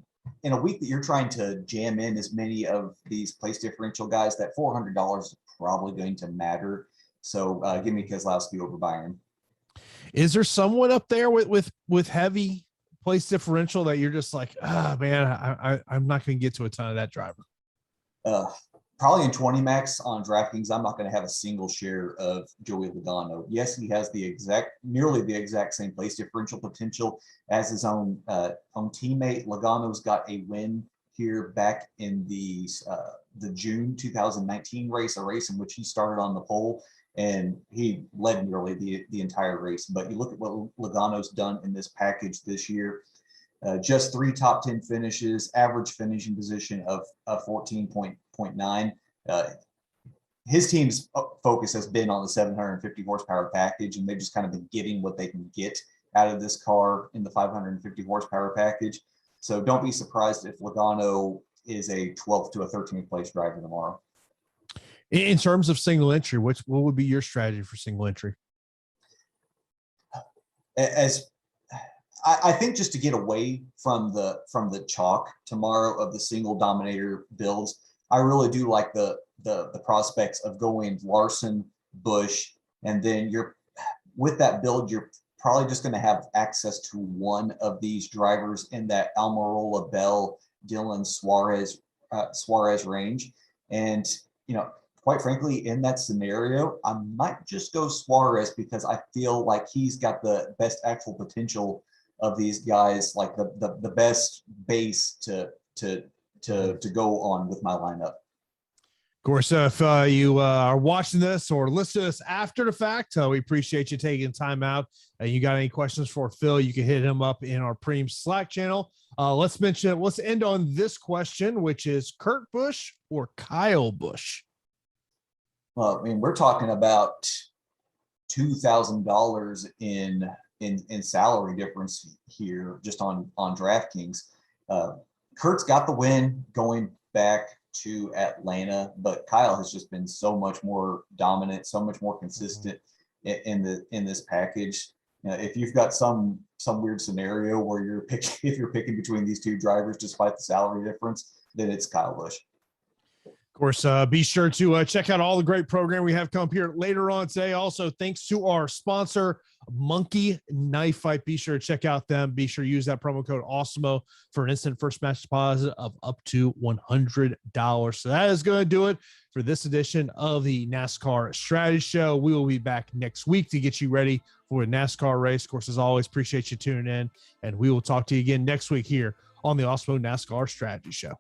in a week that you're trying to jam in as many of these place differential guys, that $400 is probably going to matter. So give me Keselowski over Byron. Is there someone up there with heavy place differential that you're just like, man, I'm not going to get to a ton of that driver? Probably in 20 max on DraftKings, I'm not going to have a single share of Joey Logano. Yes, he has nearly the exact same place differential potential as his own teammate. Logano's got a win here back in the June 2019 race, a race in which he started on the pole, and he led nearly the entire race. But you look at what Logano's done in this package this year. Just 3 top 10 finishes, average finishing position of 14.9. His team's focus has been on the 750 horsepower package, and they've just kind of been getting what they can get out of this car in the 550 horsepower package. So don't be surprised if Logano is a 12th to a 13th place driver tomorrow. In terms of single entry, what would be your strategy for single entry? I think just to get away from the chalk tomorrow of the single dominator builds, I really do like the prospects of going Larson, Busch, and then with that build, you're probably just going to have access to one of these drivers in that Almirola, Bell, Dillon, Suarez range. And, you know, quite frankly, in that scenario, I might just go Suarez because I feel like he's got the best actual potential of these guys, like the best base to go on with my lineup. Of course, if you are watching this or listen to this after the fact, we appreciate you taking time out. You got any questions for Phill, you can hit him up in our premium Slack channel. Let's end on this question, which is Kurt Busch or Kyle Busch? Well, I mean, we're talking about $2,000 in salary difference here just on DraftKings. Kurt's got the win going back to Atlanta, but Kyle has just been so much more dominant, so much more consistent in this package. You know, if you've got some weird scenario where if you're picking between these two drivers despite the salary difference, then it's Kyle Busch. Of course, be sure to check out all the great program we have come up here later on today. Also, thanks to our sponsor, Monkey Knife Fight. Be sure to check out them. Be sure to use that promo code Awesemo for an instant first match deposit of up to $100. So that is going to do it for this edition of the NASCAR Strategy Show. We will be back next week to get you ready for a NASCAR race. Of course, as always, appreciate you tuning in, and we will talk to you again next week here on the Awesemo NASCAR Strategy Show.